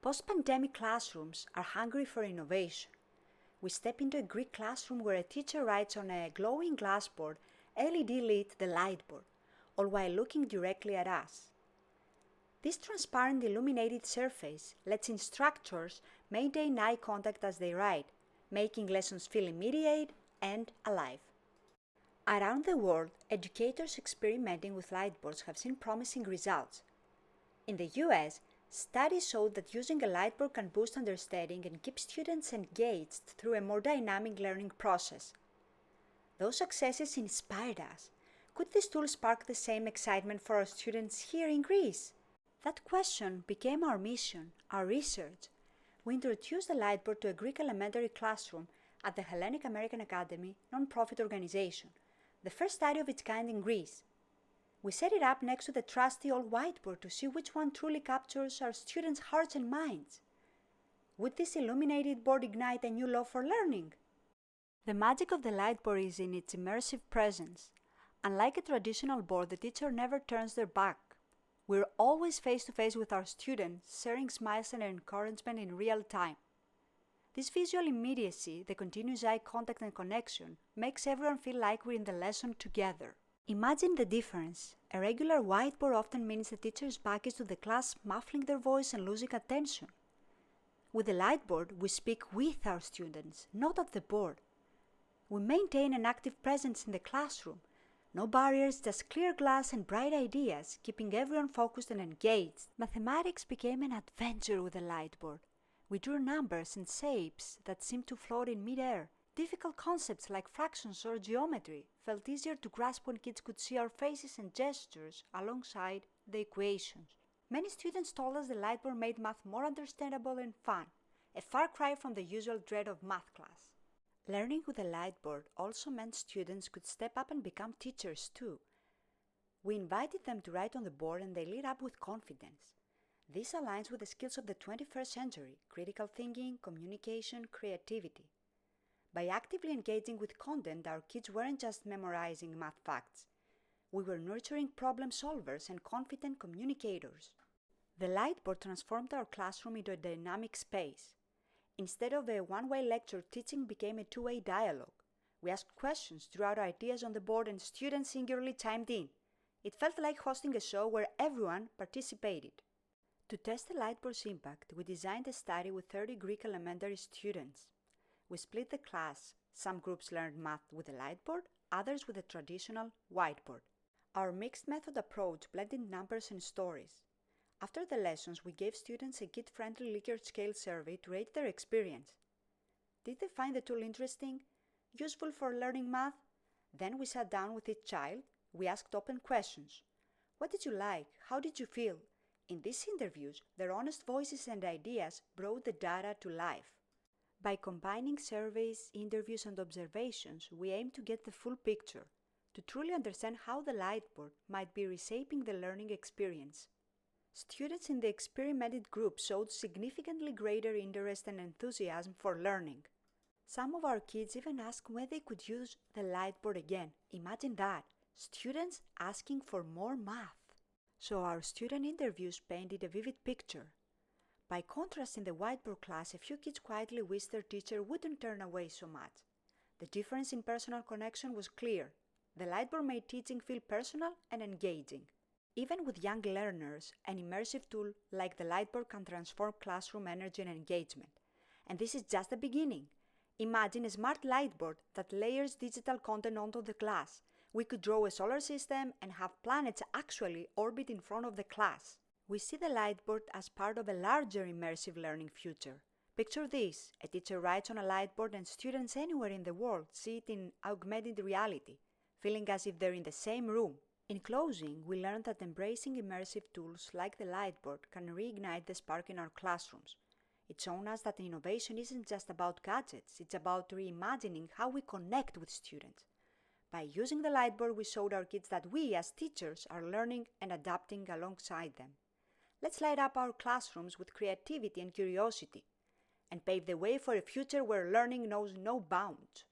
Post-pandemic classrooms are hungry for innovation. We step into a Greek classroom where a teacher writes on a glowing glassboard, LED lit the Lightboard, all while looking directly at us. This transparent illuminated surface lets instructors maintain eye contact as they write, making lessons feel immediate and alive. Around the world, educators experimenting with Lightboards have seen promising results. In the US, studies showed that using a Lightboard can boost understanding and keep students engaged through a more dynamic learning process. Those successes inspired us. Could this tool spark the same excitement for our students here in Greece? That question became our mission, our research. We introduced the Lightboard to a Greek elementary classroom at the Hellenic American Academy non-profit organization, the first study of its kind in Greece. We set it up next to the trusty old whiteboard to see which one truly captures our students' hearts and minds. Would this illuminated board ignite a new love for learning? The magic of the Lightboard is in its immersive presence. Unlike a traditional board, the teacher never turns their back. We're always face-to-face with our students, sharing smiles and encouragement in real time. This visual immediacy, the continuous eye contact and connection, makes everyone feel like we're in the lesson together. Imagine the difference. A regular whiteboard often means the teacher's back is to the class, muffling their voice and losing attention. With the Lightboard, we speak with our students, not at the board. We maintain an active presence in the classroom. No barriers, just clear glass and bright ideas, keeping everyone focused and engaged. Mathematics became an adventure with the Lightboard. We drew numbers and shapes that seemed to float in mid-air. Difficult concepts like fractions or geometry felt easier to grasp when kids could see our faces and gestures alongside the equations. Many students told us the Lightboard made math more understandable and fun, a far cry from the usual dread of math class. Learning with the Lightboard also meant students could step up and become teachers too. We invited them to write on the board and they lit up with confidence. This aligns with the skills of the 21st century: critical thinking, communication, creativity. By actively engaging with content, our kids weren't just memorizing math facts. We were nurturing problem solvers and confident communicators. The Lightboard transformed our classroom into a dynamic space. Instead of a one-way lecture, teaching became a two-way dialogue. We asked questions, drew out ideas on the board, and students singularly chimed in. It felt like hosting a show where everyone participated. To test the Lightboard's impact, we designed a study with 30 Greek elementary students. We split the class. Some groups learned math with a Lightboard, others with a traditional whiteboard. Our mixed method approach blended numbers and stories. After the lessons, we gave students a kid-friendly Likert scale survey to rate their experience. Did they find the tool interesting, useful for learning math? Then we sat down with each child. We asked open questions. What did you like? How did you feel? In these interviews, their honest voices and ideas brought the data to life. By combining surveys, interviews, and observations, we aim to get the full picture, to truly understand how the Lightboard might be reshaping the learning experience. Students in the experimented group showed significantly greater interest and enthusiasm for learning. Some of our kids even asked when they could use the Lightboard again. Imagine that, students asking for more math. So our student interviews painted a vivid picture. By contrast, in the whiteboard class, a few kids quietly wished their teacher wouldn't turn away so much. The difference in personal connection was clear. The Lightboard made teaching feel personal and engaging. Even with young learners, an immersive tool like the Lightboard can transform classroom energy and engagement. And this is just the beginning. Imagine a smart Lightboard that layers digital content onto the class. We could draw a solar system and have planets actually orbit in front of the class. We see the Lightboard as part of a larger immersive learning future. Picture this: a teacher writes on a Lightboard and students anywhere in the world see it in augmented reality, feeling as if they're in the same room. In closing, we learned that embracing immersive tools like the Lightboard can reignite the spark in our classrooms. It's shown us that innovation isn't just about gadgets, it's about reimagining how we connect with students. By using the Lightboard, we showed our kids that we, as teachers, are learning and adapting alongside them. Let's light up our classrooms with creativity and curiosity, and pave the way for a future where learning knows no bounds.